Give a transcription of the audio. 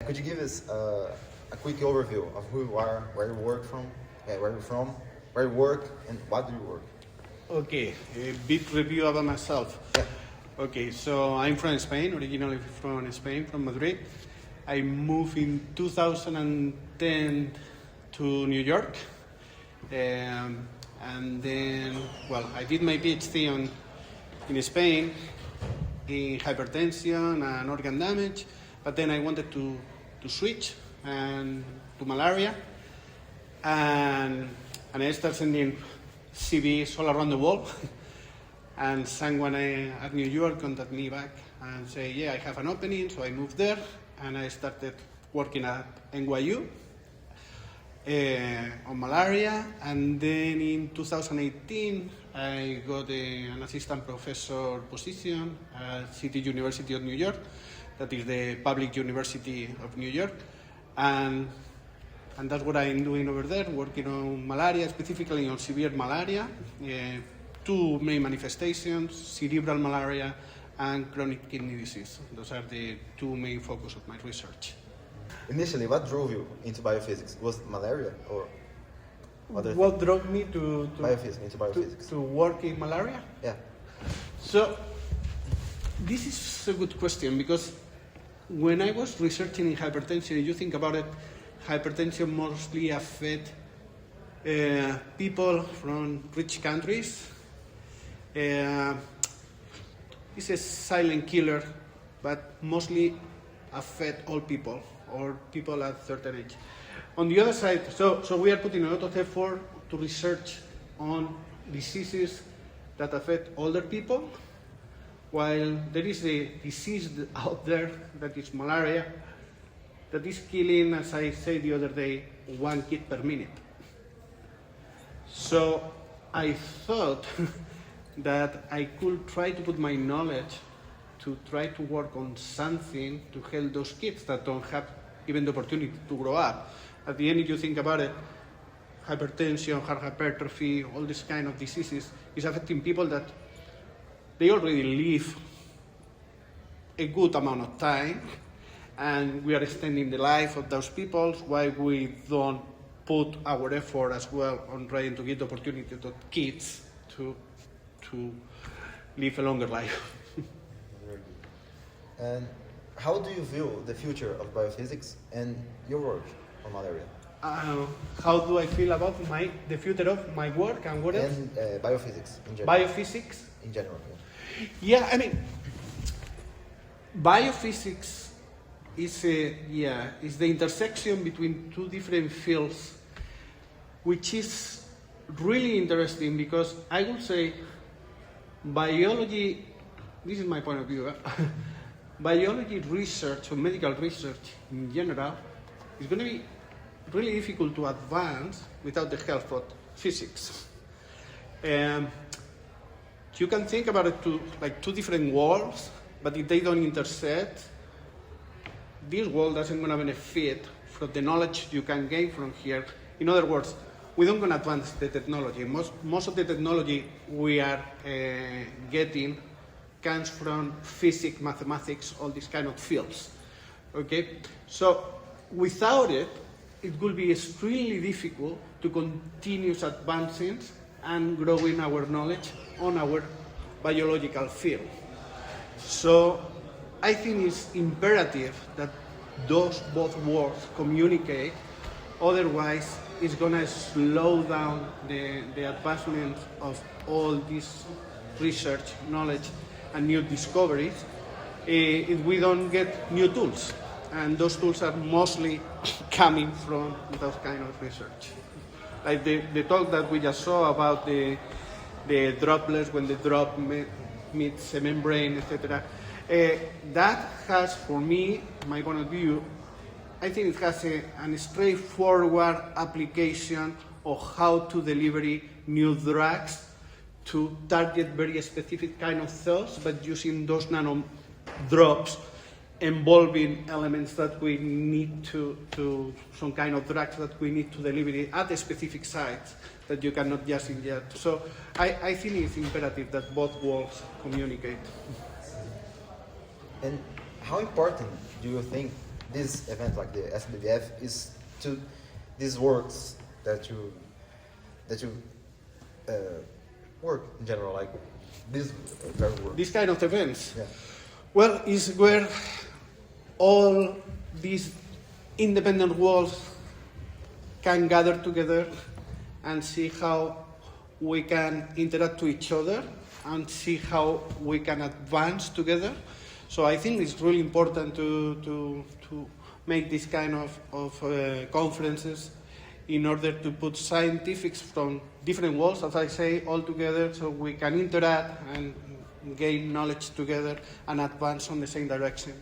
Could you give us a quick overview of who you are, where you work from, where you're from, where you work, and what do you work? Okay, a big review about myself. Yeah. Okay, so I'm from Spain, originally from Spain, from Madrid. I moved in 2010 to New York. And then, well, I did my PhD in Spain in hypertension and organ damage, but then I wanted to switch to malaria, and I started sending CVs all around the world, and someone at New York contacted me back and say, yeah, I have an opening, so I moved there, and I started working at NYU on malaria, and then in 2018 I got an assistant professor position at City University of New York, that is the public university of New York, and that's what I'm doing over there, working on malaria, specifically on severe malaria, two main manifestations, cerebral malaria and chronic kidney disease. Those are the two main focus of my research. Initially, what drove you into biophysics? Was it malaria or other What drove me to biophysics? to work in malaria? Yeah. So, this is a good question, because when I was researching in hypertension, you think about it, hypertension mostly affect people from rich countries. It's a silent killer, but mostly affect all people or people at a certain age. On the other side, so we are putting a lot of effort to research on diseases that affect older people, while there is a disease out there that is malaria, that is killing, as I said the other day, 1 kid per minute. So I thought that I could try to put my knowledge to try to work on something to help those kids that don't have even the opportunity to grow up. At the end, if you think about it, hypertension, heart hypertrophy, all these kind of diseases is affecting people that they already live a good amount of time, and we are extending the life of those people. Why we don't put our effort as well on trying to give the opportunity to kids to live a longer life. And how do you view the future of biophysics and your work on malaria? How do I feel about the future of my work and what else? And biophysics in general. Biophysics? In general, Yeah, I mean, biophysics is the intersection between two different fields, which is really interesting, because I would say biology, this is my point of view, biology research or medical research in general is going to be really difficult to advance without the help of physics. You can think about it like two different worlds, but if they don't intersect, this world doesn't going to benefit from the knowledge you can gain from here. In other words, we don't going to advance the technology. Most of the technology we are getting comes from physics, mathematics, all these kind of fields. Okay, so without it, it will be extremely difficult to continue advancing and growing our knowledge on our biological field. So I think it's imperative that those both worlds communicate, otherwise it's going to slow down the advancement of all this research, knowledge, and new discoveries if we don't get new tools. And those tools are mostly coming from those kind of research. Like the talk that we just saw about the droplets when the drop meets a membrane, etc. That has, for me, my point of view, I think it has a straightforward application of how to deliver new drugs to target very specific kind of cells, but using those nano drops involving elements that we need to some kind of drugs that we need to deliver at a specific sites that you cannot just inject. So I think it's imperative that both worlds communicate. And how important do you think this event like the SBBF is to these works that you work in general, like this very work. This kind of events. Yeah. Well, is where all these independent worlds can gather together and see how we can interact to each other and see how we can advance together. So I think it's really important to make this kind of conferences in order to put scientifics from different worlds, as I say, all together so we can interact and gain knowledge together and advance on the same direction.